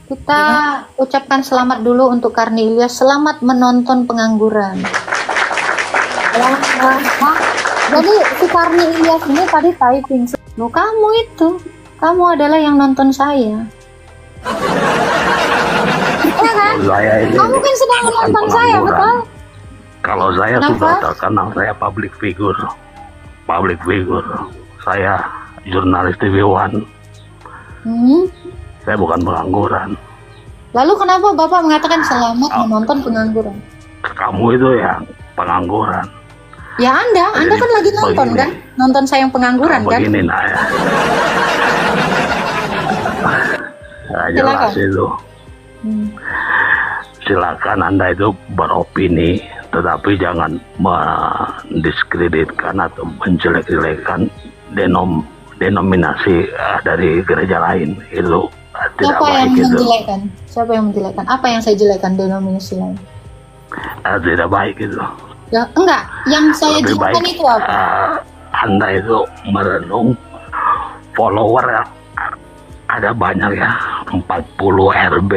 Kita ucapkan selamat dulu untuk Karni Ilyas. Selamat menonton Pengangguran. Jadi si Karni Ilyas ini tadi typing. Loh, kamu itu, kamu adalah yang nonton saya. Ya kan? Kamu kan sedang menonton saya, betul? Kalau saya sudah terkenal, saya public figure. Saya jurnalis TV One. Saya bukan pengangguran. Lalu kenapa Bapak mengatakan selamat menonton Pengangguran? Kamu itu yang pengangguran. Ya Anda kan lagi nonton begini, kan? Nonton saya yang Pengangguran kan? Begini Naya. Nah, jelas itu. Silakan Anda itu beropini, tetapi jangan mendiskreditkan atau menjelek-jelekan denominasi dari gereja lain. Itu tidak baik. Siapa yang menjelekkan? Apa yang saya jelekkan denominasi lain? Tidak baik itu. Ya, enggak, yang saya jelekkan itu apa? Anda itu merenung follower ada banyak ya, 40 RB,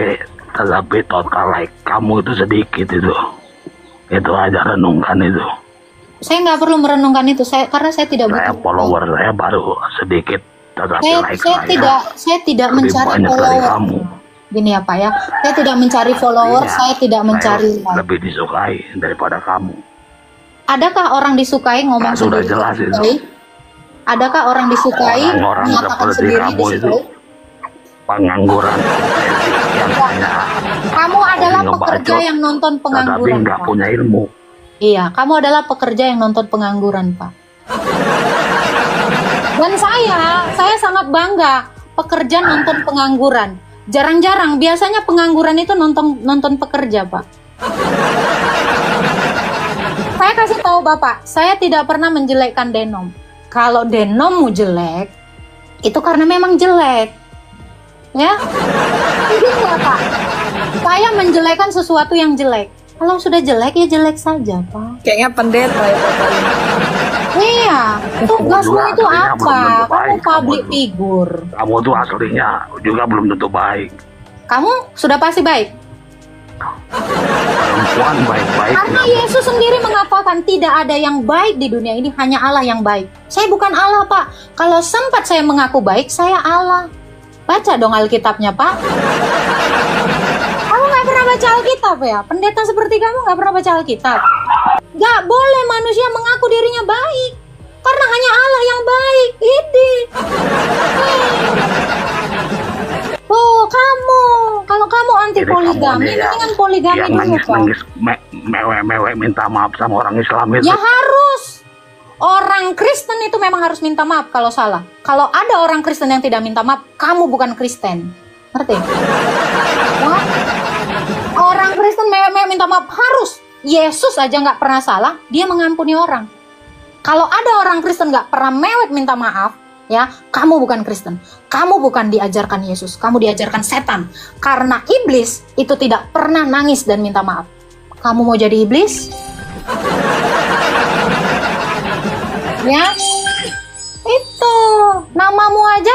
tetapi total like kamu itu sedikit itu. Itu aja renungkan itu. Saya nggak perlu merenungkan itu, karena saya tidak butuh. Follower saya baru sedikit, tetapi saya tidak mencari follower. Gini ya Pak ya, saya tidak mencari follower, saya tidak mencari like. Lebih disukai daripada kamu. Adakah orang disukai ngomong sudah sendiri? Jelas itu. Adakah orang disukai mengatakan sendiri disukai? Pengangguran. Kamu adalah pekerja yang nonton Pengangguran. Tapi nggak punya ilmu. Iya, kamu adalah pekerja yang nonton Pengangguran, Pak. Dan saya sangat bangga pekerja nonton Pengangguran. Jarang-jarang, biasanya pengangguran itu nonton pekerja, Pak. Saya kasih tahu Bapak, saya tidak pernah menjelekkan Denom. Kalau Denommu jelek, itu karena memang jelek. Ya, gitu ya Pak. Saya menjelekkan sesuatu yang jelek. Kalau sudah jelek ya jelek saja Pak. Kayaknya pendeta ya Bapak. Iya, tugasmu itu apa? Kamu public figure. Kamu tuh aslinya juga belum tentu baik. Kamu sudah pasti baik. Perempuan baik-baik. Karena Yesus sendiri mengatakan tidak ada yang baik di dunia ini, hanya Allah yang baik. Saya bukan Allah Pak. Kalau sempat saya mengaku baik, saya Allah. Baca dong Alkitabnya Pak. Kamu nggak pernah baca Alkitab ya? Pendeta seperti kamu nggak pernah baca Alkitab. Nggak boleh manusia mengaku dirinya baik, karena hanya Allah yang baik. Oh kamu, kalau kamu anti poligami, mendingan poligami dulu Pak. Nangis mewek minta maaf sama orang Islam itu. Ya harus. Orang Kristen itu memang harus minta maaf kalau salah. Kalau ada orang Kristen yang tidak minta maaf, kamu bukan Kristen. Ngerti? Wah? Orang Kristen mewek minta maaf harus. Yesus aja nggak pernah salah, dia mengampuni orang. Kalau ada orang Kristen nggak pernah mewek minta maaf, ya, kamu bukan Kristen. Kamu bukan diajarkan Yesus, kamu diajarkan setan. Karena iblis itu tidak pernah nangis dan minta maaf. Kamu mau jadi iblis? Ya, itu namamu aja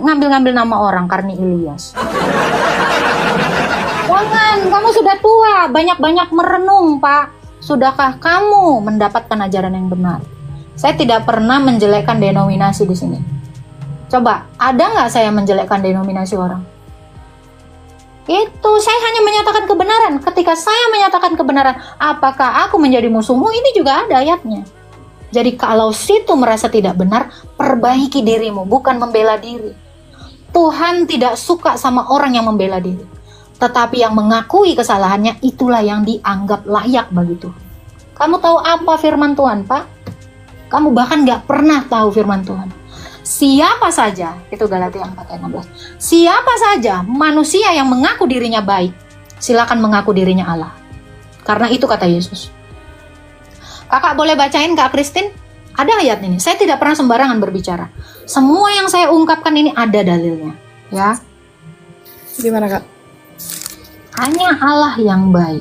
ngambil-ngambil nama orang, Karni Ilyas. Jangan, kamu sudah tua, banyak-banyak merenung, Pak. Sudahkah kamu mendapatkan ajaran yang benar? Saya tidak pernah menjelekkan denominasi di sini. Coba, ada nggak saya menjelekkan denominasi orang? Itu, saya hanya menyatakan kebenaran. Ketika saya menyatakan kebenaran, apakah aku menjadi musuhmu? Ini juga ada ayatnya. Jadi kalau situ merasa tidak benar, perbaiki dirimu, bukan membela diri. Tuhan tidak suka sama orang yang membela diri. Tetapi yang mengakui kesalahannya, itulah yang dianggap layak bagi Tuhan. Kamu tahu apa firman Tuhan, Pak? Kamu bahkan gak pernah tahu firman Tuhan. Siapa saja, itu Galatia 4 ayat 16. Siapa saja manusia yang mengaku dirinya baik, silakan mengaku dirinya Allah. Karena itu kata Yesus. Kakak boleh bacain Kak Christine? Ada ayat ini. Saya tidak pernah sembarangan berbicara. Semua yang saya ungkapkan ini ada dalilnya. Ya. Gimana Kak? Hanya Allah yang baik.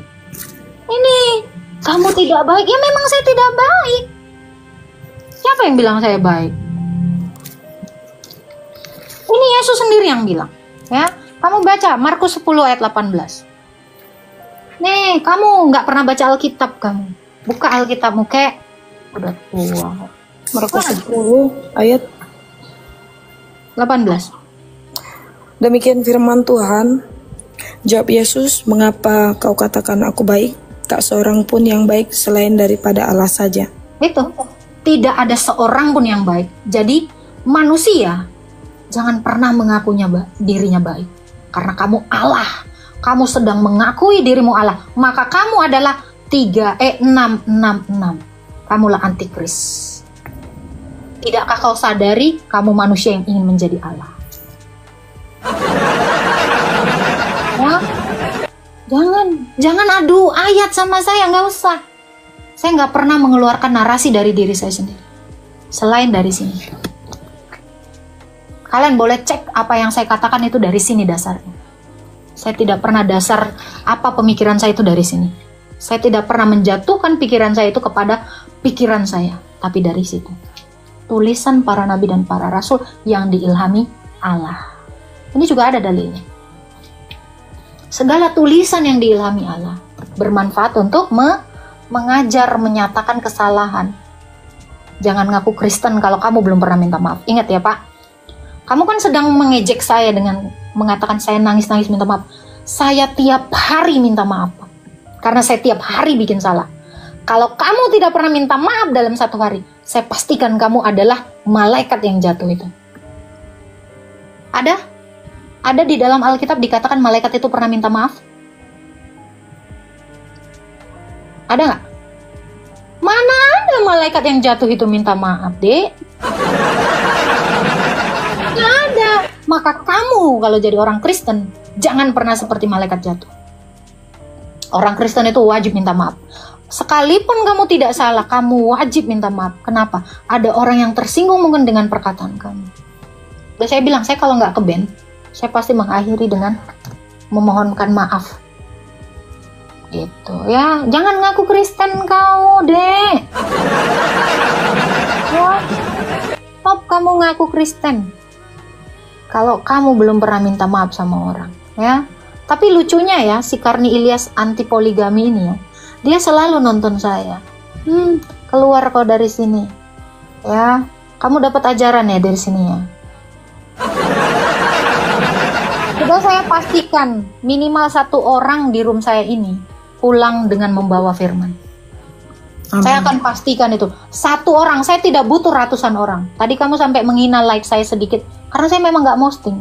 Ini, kamu tidak baik. Ya memang saya tidak baik. Siapa yang bilang saya baik? Ini Yesus sendiri yang bilang. Ya, Kamu baca Markus 10 ayat 18. Nih, kamu nggak pernah baca Alkitab kamu. Buka Alkitabmu, kek. Udah tua. Markus 10 ayat 18. demikian firman Tuhan. Jawab Yesus, mengapa kau katakan aku baik? Tak seorang pun yang baik selain daripada Allah saja. Itu. Tidak ada seorang pun yang baik. Jadi manusia jangan pernah mengakunya dirinya baik. Karena kamu Allah. Kamu sedang mengakui dirimu Allah. Maka kamu adalah 666. Kamulah antikris. Tidakkah kau sadari kamu manusia yang ingin menjadi Allah? Wah, jangan adu ayat sama saya, nggak usah. Saya nggak pernah mengeluarkan narasi dari diri saya sendiri. Selain dari sini. Kalian boleh cek apa yang saya katakan itu dari sini dasarnya. Saya tidak pernah dasar apa pemikiran saya itu dari sini. Saya tidak pernah menjatuhkan pikiran saya itu kepada pikiran saya. Tapi dari situ. Tulisan para nabi dan para rasul yang diilhami Allah. Ini juga ada dalilnya. Segala tulisan yang diilhami Allah bermanfaat untuk mengajar, menyatakan kesalahan. Jangan ngaku Kristen kalau kamu belum pernah minta maaf. Ingat ya Pak, kamu kan sedang mengejek saya dengan mengatakan saya nangis-nangis minta maaf. Saya tiap hari minta maaf, karena saya tiap hari bikin salah. Kalau kamu tidak pernah minta maaf dalam satu hari, saya pastikan kamu adalah malaikat yang jatuh itu. Ada di dalam Alkitab dikatakan malaikat itu pernah minta maaf? Ada nggak? Mana ada malaikat yang jatuh itu minta maaf, Dek? Nggak ada. Maka kamu kalau jadi orang Kristen, jangan pernah seperti malaikat jatuh. Orang Kristen itu wajib minta maaf. Sekalipun kamu tidak salah, kamu wajib minta maaf. Kenapa? Ada orang yang tersinggung mungkin dengan perkataan kamu. Dan saya bilang, saya kalau nggak ke band, saya pasti mengakhiri dengan memohonkan maaf. Gitu ya, jangan ngaku Kristen kau, Dek. Ya, stop kamu ngaku Kristen. Kalau kamu belum pernah minta maaf sama orang, ya. Tapi lucunya ya, si Karni Ilyas anti poligami ini ya, dia selalu nonton saya. Keluar kau dari sini. Ya, kamu dapat ajaran ya dari sini ya. Sudah saya pastikan minimal satu orang di room saya ini pulang dengan membawa firman. Amin. Saya akan pastikan itu. Satu orang, saya tidak butuh ratusan orang. Tadi kamu sampai menghina like saya sedikit, karena saya memang nggak posting.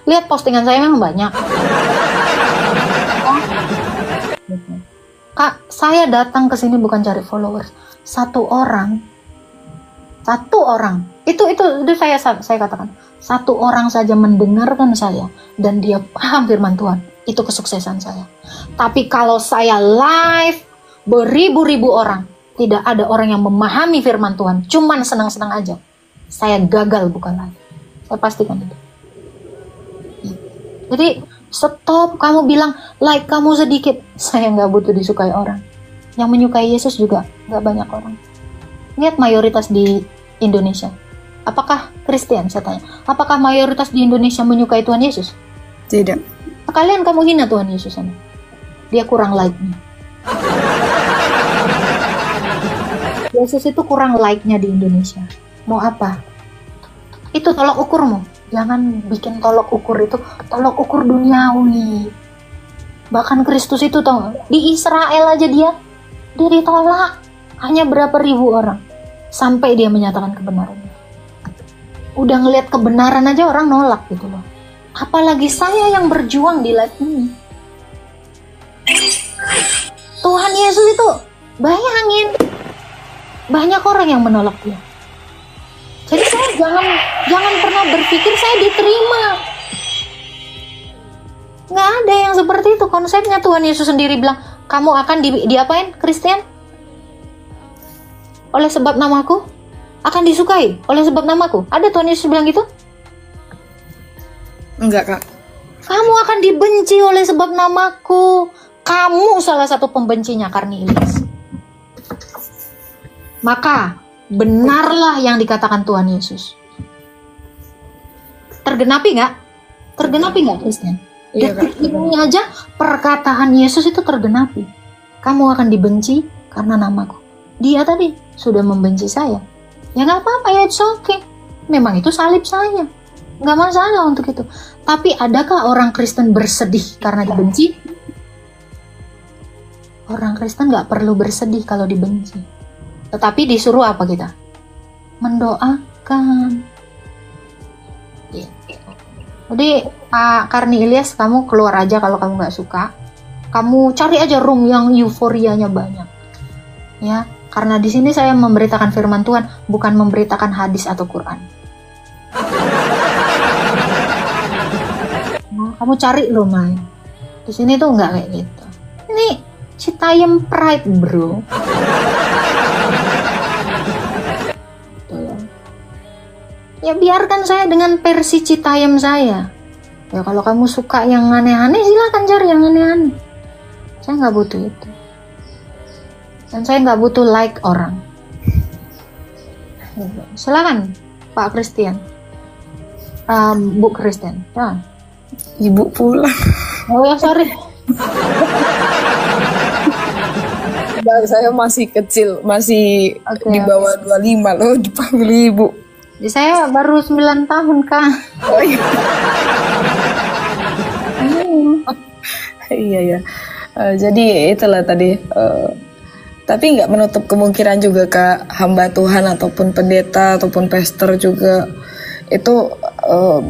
Lihat postingan saya memang banyak. Kak, saya datang ke sini bukan cari followers. Satu orang. Itu saya katakan. Satu orang saja mendengarkan saya dan dia paham firman Tuhan. Itu kesuksesan saya. Tapi kalau saya live beribu-ribu orang, tidak ada orang yang memahami firman Tuhan, cuman senang-senang aja, saya gagal bukan live. Saya pastikan itu. Jadi stop kamu bilang like kamu sedikit. Saya nggak butuh disukai orang. Yang menyukai Yesus juga nggak banyak orang. Lihat mayoritas di Indonesia. Apakah Kristen? Saya tanya. Apakah mayoritas di Indonesia menyukai Tuhan Yesus? Tidak. Kalian kamu hina Tuhan Yesus sana. Dia kurang like-nya. Yesus itu kurang like-nya di Indonesia. Mau apa? Itu tolok ukurmu. Jangan bikin tolok ukur itu tolok ukur duniawi. Bahkan Kristus itu tahu, di Israel aja dia ditolak. Hanya berapa ribu orang sampai dia menyatakan kebenarannya. Udah ngelihat kebenaran aja orang nolak gitu loh. Apalagi saya yang berjuang di live ini. Tuhan Yesus itu, bayangin, banyak orang yang menolak dia. Jadi saya jangan pernah berpikir saya diterima. Nggak ada yang seperti itu konsepnya. Tuhan Yesus sendiri bilang, kamu akan diapain Kristen? Oleh sebab namaku? Akan disukai oleh sebab namaku? Ada Tuhan Yesus bilang gitu? Enggak, Kak. Kamu akan dibenci oleh sebab namaku. Kamu salah satu pembencinya, Karni Ilyas. Maka benarlah yang dikatakan Tuhan Yesus. Tergenapi nggak? Tergenapi nggak Kristen? Iya, Kak. Detik ini aja perkataan Yesus itu tergenapi. Kamu akan dibenci karena namaku. Dia tadi sudah membenci saya. Ya nggak apa-apa ya, it's okay. Memang itu salib saya. Nggak masalah untuk itu. Tapi adakah orang Kristen bersedih karena dibenci? Orang Kristen nggak perlu bersedih kalau dibenci. Tetapi disuruh apa kita? Mendoakan. Gitu. Jadi Pak Karni Ilyas, kamu keluar aja kalau kamu nggak suka. Kamu cari aja room yang euforianya banyak. Ya, karena di sini saya memberitakan firman Tuhan, bukan memberitakan hadis atau Quran. Nah, kamu cari lo main. Di sini tuh nggak kayak gitu. Ini Citayam Pride, bro. Ya biarkan saya dengan versi Citayam saya. Ya kalau kamu suka yang aneh-aneh, silakan cari yang aneh-aneh. Saya nggak butuh itu. Dan saya nggak butuh like orang. Silakan Pak Christian, Bu Christian. Ya. Ibu pulang. Oh ya, sorry. Saya masih kecil, masih Oke, di bawah 25 loh dipanggil ibu. Jadi saya baru 9 tahun, Kak. Oh iya. Iya ya. Jadi itulah tadi. Tapi nggak menutup kemungkinan juga Kak, hamba Tuhan ataupun pendeta ataupun pastor juga itu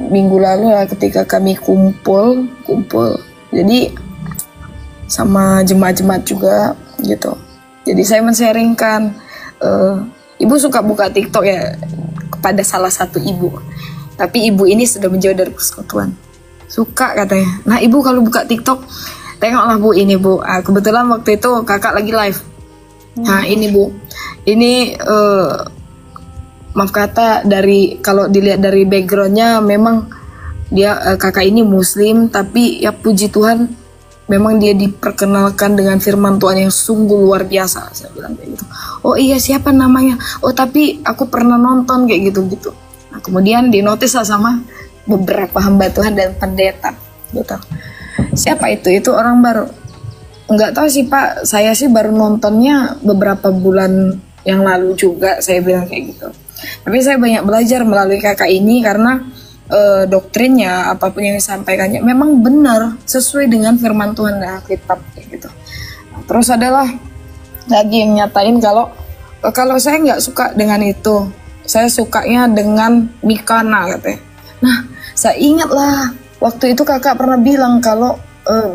minggu lalu lah ketika kami kumpul. Jadi sama jemaat-jemaat juga gitu. Jadi saya men-sharingkan, ibu suka buka TikTok ya kepada salah satu ibu. Tapi ibu ini sudah menjauh dari persekutuan. Suka katanya. Nah ibu kalau buka TikTok, tengoklah bu ini bu. Kebetulan waktu itu kakak lagi live. Nah ini bu, ini maaf kata dari kalau dilihat dari backgroundnya memang dia kakak ini Muslim, tapi ya puji Tuhan memang dia diperkenalkan dengan firman Tuhan yang sungguh luar biasa. Saya bilang kayak gitu. Oh iya siapa namanya? Oh tapi aku pernah nonton kayak gitu. Nah kemudian dinotis lah sama beberapa hamba Tuhan dan pendeta gitu. Siapa itu? Itu orang baru. Enggak tahu sih Pak, saya sih baru nontonnya beberapa bulan yang lalu juga, saya bilang kayak gitu. Tapi saya banyak belajar melalui kakak ini karena doktrinnya apapun yang disampaikannya memang benar sesuai dengan firman Tuhan dan Alkitab kayak gitu. Nah, terus adalah lagi yang nyatain kalau saya nggak suka dengan itu, saya sukanya dengan Mikana katanya. Nah saya ingatlah waktu itu kakak pernah bilang kalau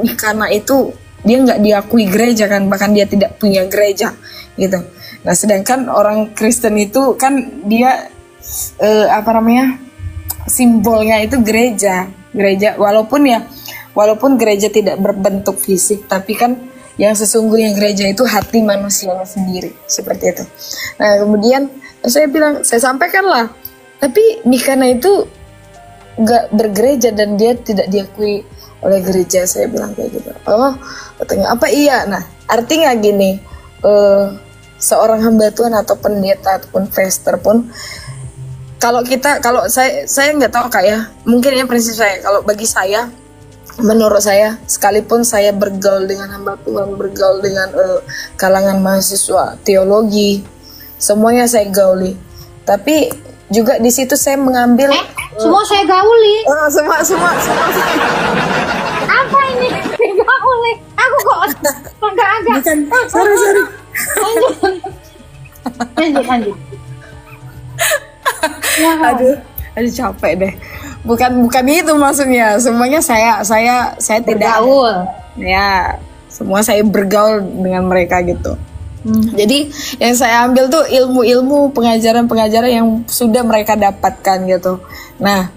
Mikana itu dia nggak diakui gereja kan, bahkan dia tidak punya gereja gitu. Nah sedangkan orang Kristen itu kan dia simbolnya itu gereja walaupun gereja tidak berbentuk fisik, tapi kan yang sesungguhnya gereja itu hati manusianya sendiri seperti itu. Nah kemudian saya sampaikan lah, tapi Mikana itu nggak bergereja dan dia tidak diakui oleh gereja, saya bilang kayak gitu. Oh katanya apa iya? Nah artinya gini, seorang hamba Tuhan atau pendeta ataupun pastor pun kalau saya nggak tahu Kak ya, mungkin ini prinsip saya. Kalau bagi saya, menurut saya, sekalipun saya bergaul dengan hamba Tuhan, bergaul dengan kalangan mahasiswa teologi, semuanya saya gauli. Tapi juga di situ saya mengambil semua saya gauli. Semua. Apa ini? Gauli. Aku kok agak-agak. Sorry. Lanjut. Wow. Aduh capek deh. Bukan itu maksudnya. Semuanya saya tidak bergaul. Ya, semua saya bergaul dengan mereka gitu. Jadi yang saya ambil tuh ilmu-ilmu pengajaran-pengajaran yang sudah mereka dapatkan gitu. Nah,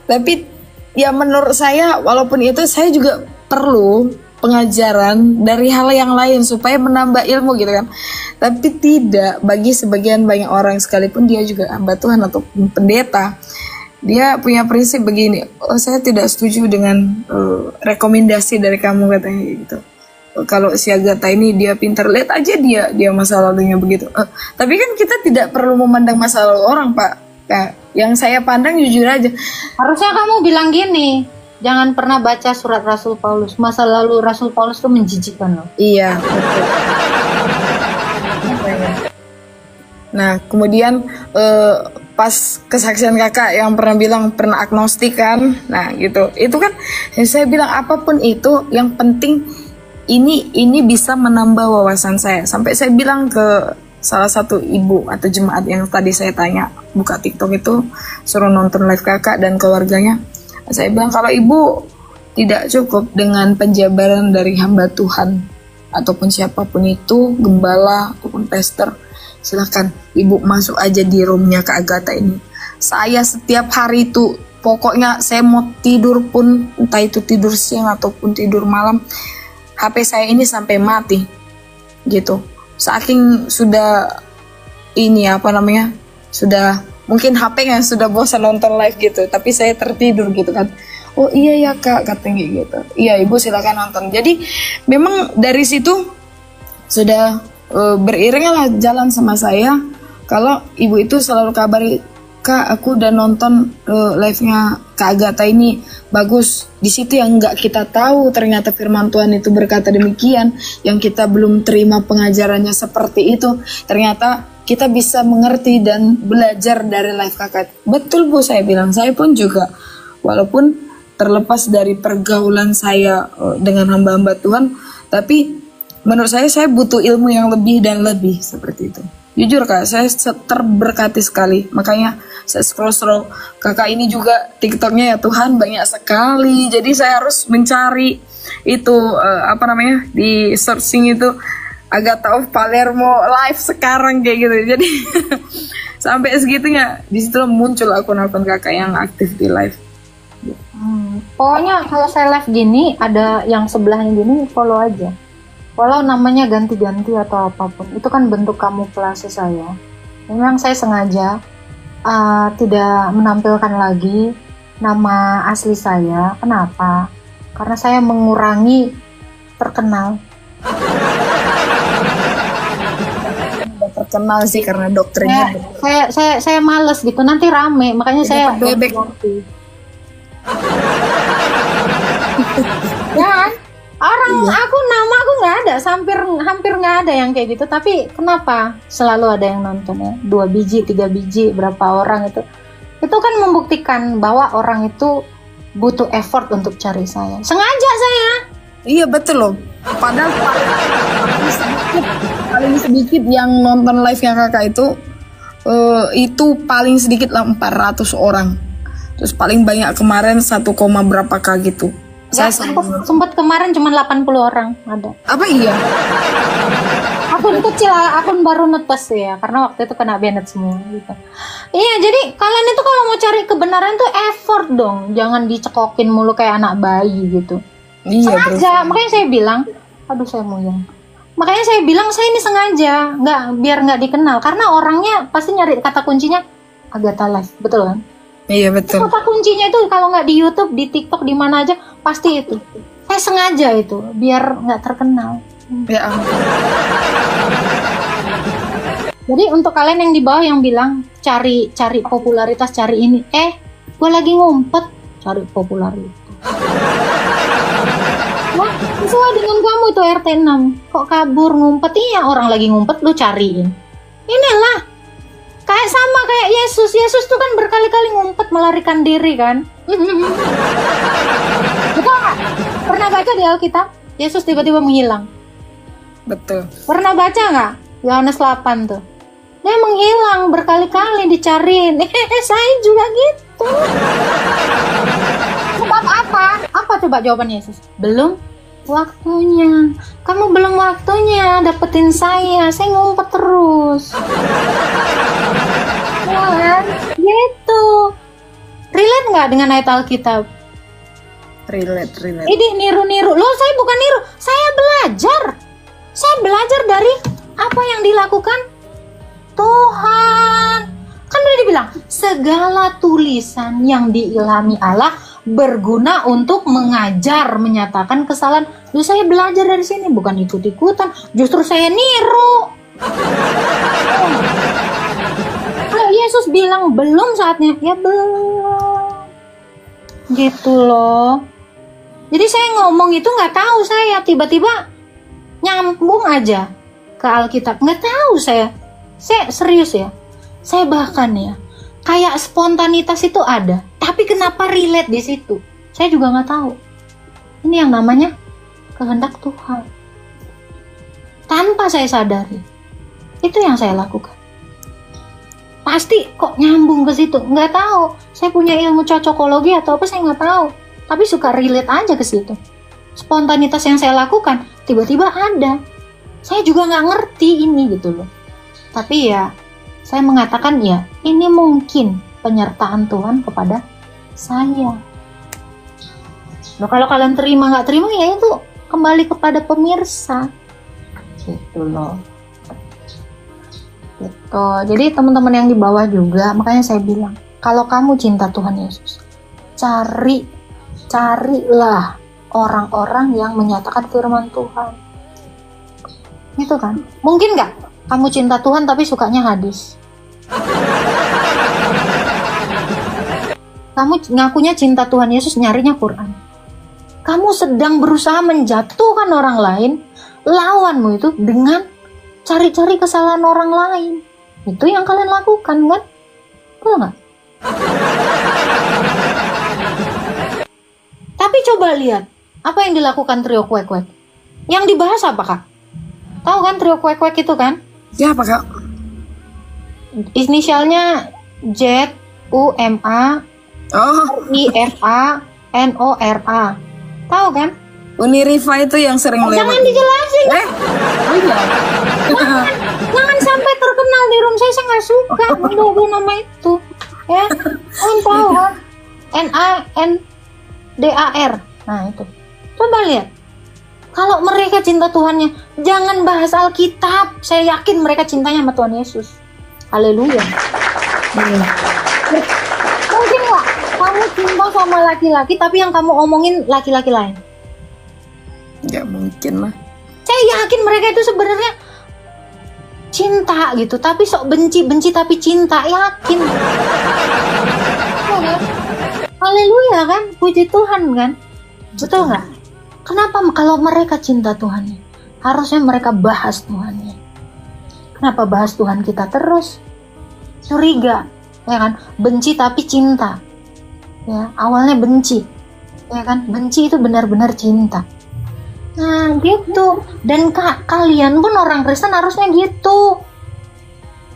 tapi ya menurut saya walaupun itu saya juga perlu pengajaran dari hal yang lain supaya menambah ilmu gitu kan. Tapi tidak, bagi sebagian banyak orang sekalipun dia juga hamba Tuhan atau pendeta, dia punya prinsip begini, oh saya tidak setuju dengan rekomendasi dari kamu katanya gitu. Kalau si Agatha ini dia pintar, lihat aja dia masa lalunya begitu. Tapi kan kita tidak perlu memandang masa lalu orang Pak. Nah, yang saya pandang jujur aja. Harusnya kamu bilang gini, Jangan pernah baca surat Rasul Paulus. Masa lalu Rasul Paulus itu menjijikkan loh. Iya, betul. Nah, kemudian pas kesaksian kakak yang pernah bilang pernah agnostik kan, nah gitu, itu kan saya bilang apapun itu, yang penting ini bisa menambah wawasan saya. Sampai saya bilang ke salah satu ibu atau jemaat yang tadi saya tanya buka TikTok itu, suruh nonton live kakak dan keluarganya. Saya bilang kalau ibu tidak cukup dengan penjabaran dari hamba Tuhan ataupun siapapun itu, gembala ataupun pastor, silahkan ibu masuk aja di roomnya Kak Agatha ini. Saya setiap hari itu pokoknya saya mau tidur pun, entah itu tidur siang ataupun tidur malam, HP saya ini sampai mati gitu. Saking sudah ini sudah mungkin HP-nya sudah bosan nonton live gitu, tapi saya tertidur gitu kan. Oh iya ya Kak, katanya gitu. Iya ibu silakan nonton. Jadi memang dari situ sudah beriring lah jalan sama saya. Kalau ibu itu selalu kabari, Kak aku udah nonton live-nya Kak Agatha ini bagus. Di situ yang nggak kita tahu ternyata firman Tuhan itu berkata demikian, yang kita belum terima pengajarannya seperti itu, ternyata kita bisa mengerti dan belajar dari live kakak. Betul Bu, saya bilang, saya pun juga walaupun terlepas dari pergaulan saya dengan hamba-hamba Tuhan, tapi menurut saya butuh ilmu yang lebih dan lebih seperti itu. Jujur Kak, saya terberkati sekali. Makanya saya scroll kakak ini juga TikToknya ya Tuhan banyak sekali. Jadi saya harus mencari itu di searching itu Agatha of Palermo live sekarang kayak gitu. Jadi sampai segitunya di situ muncul akun-akun kakak yang aktif di live. Pokoknya kalau saya live gini ada yang sebelahnya gini follow aja. Walau namanya ganti-ganti atau apapun, itu kan bentuk kamuflase saya. Memang saya sengaja tidak menampilkan lagi nama asli saya. Kenapa? Karena saya mengurangi terkenal. Terkenal sih karena dokternya. Saya males gitu, nanti rame, makanya saya bebek. Ya. Nama aku nggak ada, hampir nggak ada yang kayak gitu. Tapi kenapa selalu ada yang nonton ya? 2 biji, 3 biji, berapa orang itu kan membuktikan bahwa orang itu butuh effort untuk cari saya. Sengaja saya. Iya betul loh. Padahal paling sedikit yang nonton live-nya kakak itu paling sedikit lah 400 orang. Terus paling banyak kemarin 1, berapa K gitu. Ya, sempat kemarin cuma 80 orang ada. Apa iya? Akun kecil, akun baru netes ya, karena waktu itu kena banned semua gitu. Iya, jadi kalian itu kalau mau cari kebenaran tuh effort dong, jangan dicekokin mulu kayak anak bayi gitu. Iya, sengaja, makanya saya bilang, aduh saya muyang. Makanya saya bilang saya ini sengaja, biar nggak dikenal, karena orangnya pasti nyari kata kuncinya Agatha Live, betul kan? Iya betul. Kata kuncinya itu kalau nggak di YouTube, di TikTok, di mana aja pasti itu. Saya sengaja itu biar nggak terkenal. Ya ampun. Jadi untuk kalian yang di bawah yang bilang cari popularitas, cari ini, gue lagi ngumpet cari popularitas. Wah, sesuai dengan kamu itu RT 6. Kok kabur ngumpet? Iya, orang lagi ngumpet lu cariin. Inilah. Kayak sama kayak Yesus. Yesus tuh kan berkali-kali ngumpet melarikan diri kan. Betul nggak? Pernah baca di Alkitab? Yesus tiba-tiba menghilang. Betul. Pernah baca nggak? Yohanes 8 tuh. Dia menghilang berkali-kali dicariin. Saya juga gitu. Sebab apa? Apa coba jawaban Yesus? Belum waktunya. Kamu belum waktunya dapetin saya ngumpet terus. Ya kan? Gitu. Relate nggak dengan ayat Alkitab? Relate. Ini niru-niru. Loh, saya bukan niru. Saya belajar dari apa yang dilakukan Tuhan. Kan udah dibilang, segala tulisan yang diilhami Allah berguna untuk mengajar, menyatakan kesalahan. Loh, saya belajar dari sini, bukan ikut-ikutan. Justru saya niru. Kalau Yesus bilang belum saatnya, ya belum. Gitu loh. Jadi saya ngomong itu nggak tahu, saya tiba-tiba nyambung aja ke Alkitab. Nggak tahu saya serius ya. Saya bahkan ya kayak spontanitas itu ada, tapi kenapa relate di situ? Saya juga nggak tahu. Ini yang namanya kehendak Tuhan. Tanpa saya sadari, itu yang saya lakukan. Pasti kok nyambung ke situ, nggak tahu. Saya punya ilmu cocokologi atau apa, saya nggak tahu. Tapi suka relate aja ke situ. Spontanitas yang saya lakukan tiba-tiba ada. Saya juga nggak ngerti ini gitu loh. Tapi ya, saya mengatakan ya, ini mungkin penyertaan Tuhan kepada saya. Nah, kalau kalian terima nggak terima ya itu kembali kepada pemirsa. Gitu loh. Gitu. Jadi teman-teman yang di bawah juga, makanya saya bilang, kalau kamu cinta Tuhan Yesus, carilah orang-orang yang menyatakan firman Tuhan. Gitu kan? Mungkin nggak kamu cinta Tuhan tapi sukanya hadis? Kamu ngakunya cinta Tuhan Yesus, nyarinya Quran. Kamu sedang berusaha menjatuhkan orang lain, lawanmu itu dengan cari-cari kesalahan orang lain. Itu yang kalian lakukan kan? Betul nggak? Tapi coba lihat apa yang dilakukan trio kuek-kuek. Yang dibahas apa, Kak? Tahu kan trio kuek-kuek itu kan? Ya apa, Kak? Inisialnya Z U M A I F A N O R A. Tahu kan? Unirifa itu yang sering lewat. Jangan dijelasin. Oh iya. Jangan sampai terkenal di room saya nggak suka mendogo nama itu. Ya, tahu kan? NANDAR. Nah itu. Coba lihat. Kalau mereka cinta Tuhannya, jangan bahas Alkitab. Saya yakin mereka cintanya sama Tuhan Yesus. Haleluya. Mungkin nggak kamu cinta sama laki-laki, tapi yang kamu omongin laki-laki lain? Nggak mungkin lah. Saya yakin mereka itu sebenarnya cinta gitu, tapi sok benci tapi cinta, yakin. Haleluya kan, puji Tuhan kan, betul nggak? Kenapa kalau mereka cinta Tuhannya, harusnya mereka bahas Tuhannya. Kenapa bahas Tuhan kita terus? Curiga, ya kan? Benci tapi cinta. Ya, awalnya benci, ya kan? Benci itu benar-benar cinta. Nah gitu. Dan kalian pun orang Kristen harusnya gitu.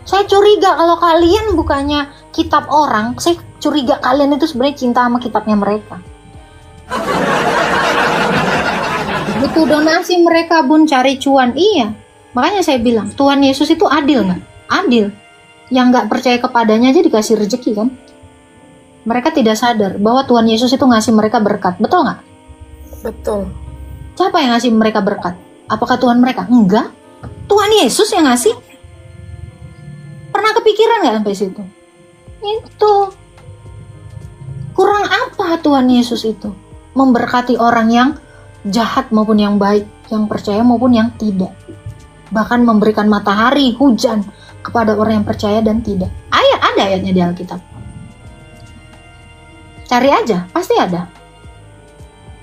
Saya curiga kalau kalian bukannya kitab orang, saya curiga kalian itu sebenarnya cinta sama kitabnya mereka. Butuh donasi mereka pun cari cuan. Iya, makanya saya bilang Tuhan Yesus itu adil nggak? Adil. Yang nggak percaya kepadanya aja dikasih rezeki kan? Mereka tidak sadar bahwa Tuhan Yesus itu ngasih mereka berkat, betul nggak? Betul. Siapa yang ngasih mereka berkat? Apakah Tuhan mereka? Enggak. Tuhan Yesus yang ngasih. Pernah kepikiran nggak sampai situ? Itu. Kurang apa Tuhan Yesus itu? Memberkati orang yang jahat maupun yang baik, yang percaya maupun yang tidak. Bahkan memberikan matahari, hujan kepada orang yang percaya dan tidak. Ada ayatnya di Alkitab. Cari aja, pasti ada.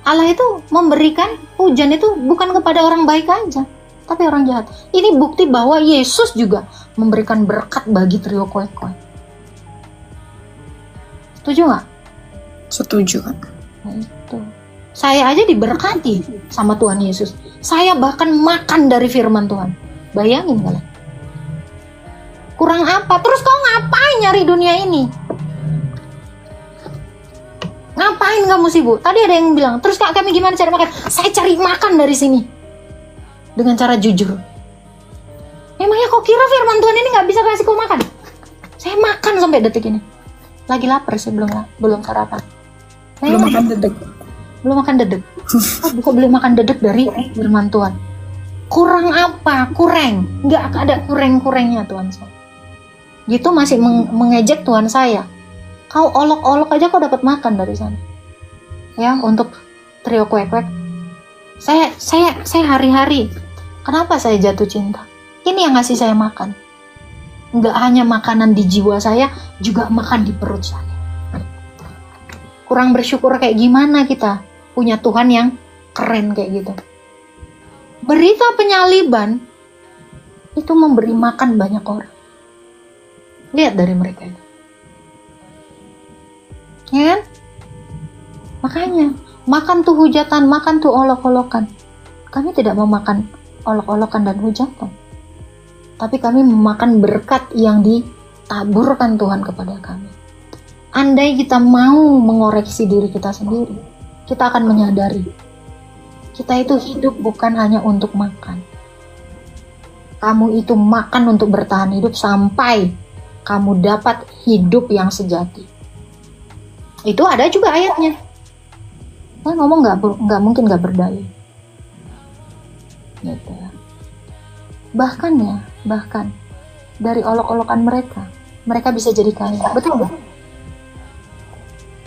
Allah itu memberikan hujan itu bukan kepada orang baik aja, tapi orang jahat. Ini bukti bahwa Yesus juga memberikan berkat bagi trio kuek-kuek. Setuju nggak? Setuju kan? Nah, itu. Saya aja diberkati sama Tuhan Yesus. Saya bahkan makan dari firman Tuhan. Bayangin kalian. Kurang apa? Terus kau ngapain nyari dunia ini? Ngapain kamu sibuk? Tadi ada yang bilang, terus Kak, kami gimana cari makan? Saya cari makan dari sini dengan cara jujur. Emangnya kau kira firman Tuhan ini nggak bisa kasih kau makan? Saya makan sampai detik ini. Lagi lapar sih, belum sarapan. Belum makan dedek. Belum makan dedek. Bukan belum makan dedek dari firman Tuhan. Kurang apa? Kurang. Nggak ada kurang-kurangnya Tuhan saya. Gitu masih mengejek Tuhan saya. Kau olok-olok aja kau dapat makan dari sana. Ya, untuk trio kuek-kuek. Saya hari-hari. Kenapa saya jatuh cinta? Ini yang ngasih saya makan. Nggak hanya makanan di jiwa saya, juga makan di perut saya. kurang bersyukur kayak gimana kita punya Tuhan yang keren kayak gitu. Berita penyaliban itu memberi makan banyak orang. Lihat dari mereka itu. Ya kan? Makanya, makan tuh hujatan, makan tuh olok-olokan. Kami tidak mau makan olok-olokan dan hujatan. Tapi kami memakan berkat yang ditaburkan Tuhan kepada kami. Andai kita mau mengoreksi diri kita sendiri, kita akan menyadari kita itu hidup bukan hanya untuk makan. Kamu itu makan untuk bertahan hidup sampai kamu dapat hidup yang sejati. Itu ada juga ayatnya. Saya ngomong nggak mungkin nggak berdalil. Gitu ya. Bahkan dari olok-olokan mereka bisa jadi kaya. Betul nggak?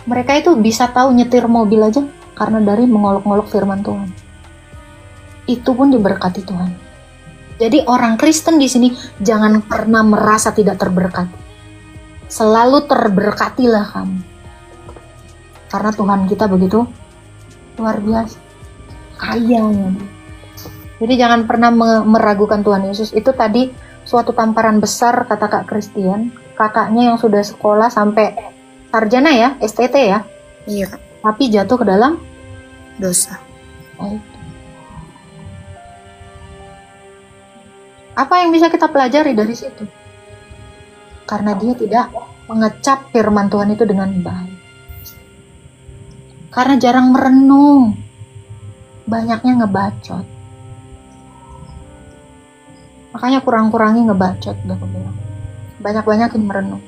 Mereka itu bisa tahu nyetir mobil aja karena dari mengolok-olok firman Tuhan. Itu pun diberkati Tuhan. Jadi orang Kristen di sini jangan pernah merasa tidak terberkati. Selalu terberkatilah kamu. Karena Tuhan kita begitu luar biasa. Kayanya. Jadi jangan pernah meragukan Tuhan Yesus. Itu tadi suatu tamparan besar kata Kak Christian. Kakaknya yang sudah sekolah sampai sarjana ya, STT ya. Iya. Tapi jatuh ke dalam Dosa. baik. Apa yang bisa kita pelajari dari situ? Karena dia tidak mengecap firman Tuhan itu dengan baik. Karena jarang merenung. Banyaknya ngebacot. Makanya kurang-kurangi ngebacot, udah aku bilang. Banyak-banyakin merenung.